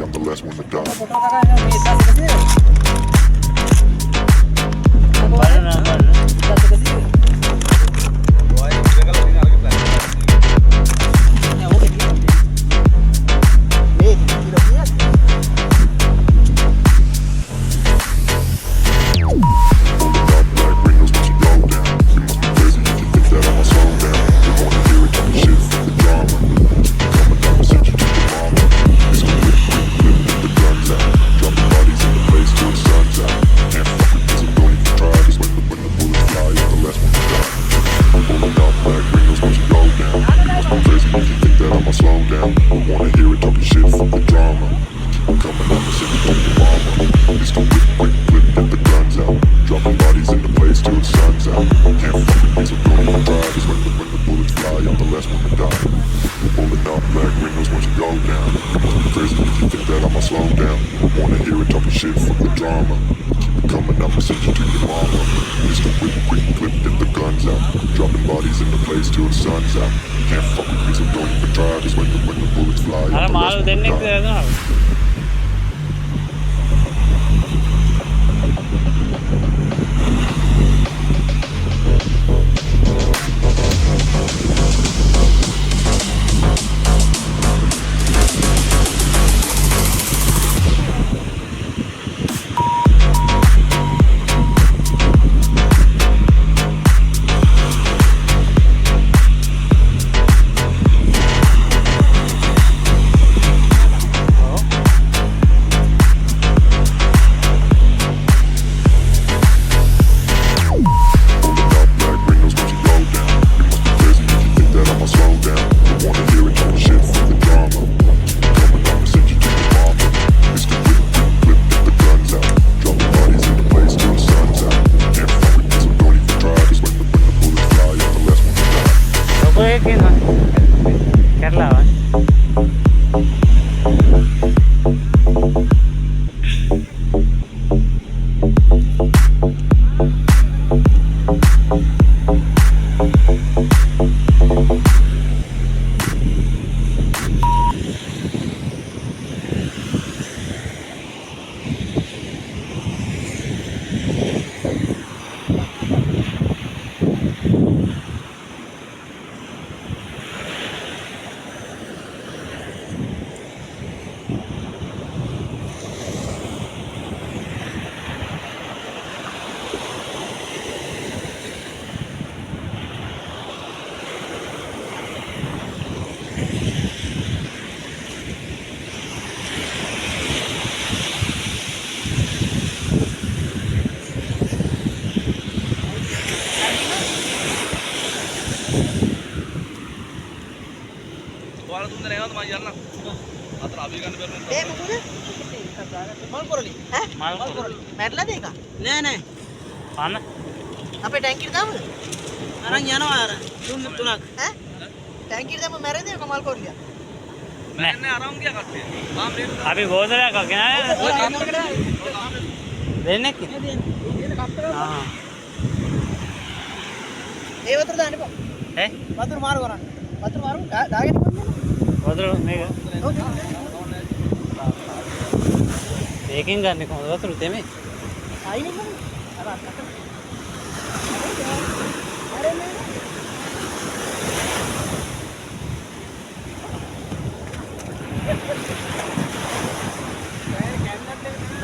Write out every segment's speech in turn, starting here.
I'm the last one to die. අපේ ටැංකියට දාමුද? අරන් යනවා අර තුනක්. ඈ? ටැංකියට දාම මැරෙන්නේ කමල් කොරියා. මැරෙන්නේ අරන් ගියා කට්ටිය. අපි ගෝදරයක් ගෙනාවා. දෙන්නේ කි? ආ. ඒ වතුර දාන්න එපා. ඈ? වතුර මාරු කරන්න. වතුර මාරු දාගෙන ඉන්න. වතුර මේක. ඒකෙන් ගන්න කොහොමද වතුර තෙමේ? අයිනේ ගන්න. අර අතට.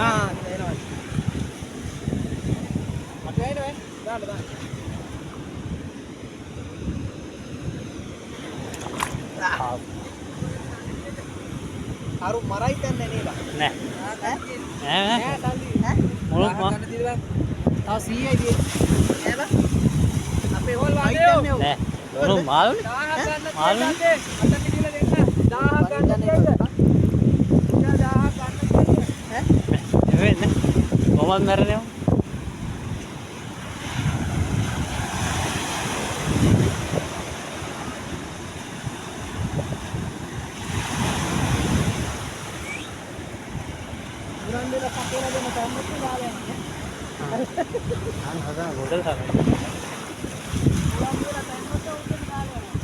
हाँ Harum marai kan ini lah. Nah. Mulut mah. Tahu sih ya dia. Ya lah. Apa hol Nah. Mulut malu. Malu. කොහොමද මැරෙන්නේ? බුරන්දේලා පකේලා දෙන්න කම්මත් දාලා යනවා. අන්න හදන ගොඩල් තමයි. බුරන්දේලා කම්මත් උඩට දාලා යනවා.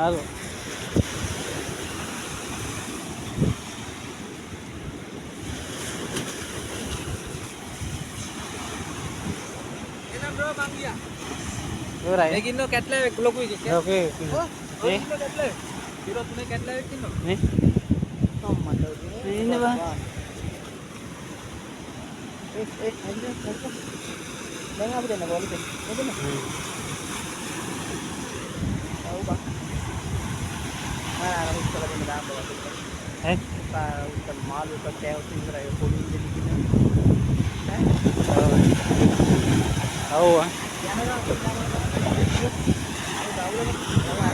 Halo. එනම් බ්‍රෝ මං ගියා. ඉවරයි. මේක ඉන්නව කැට්ලෑවෙක් ලොකු එකෙක්. ඕකේ. ඔය ඉන්නව කැට්ලෑවෙක්. ඊරෝ තුනේ කැට්ලෑවෙක් ඉන්නවා. නේ. අම්මට මේ ඉන්න බා. දැන් අපි දෙන්න බෝල් දෙන්න. දෙන්න. ඔව් බා. ආ උත්තර දෙන්න දාන්න බා. ඈ. උත්තර මාළු එක කෑවොත් ඉවරයි පොඩි ඉඳි කිනේ. ඔව්. යනවා.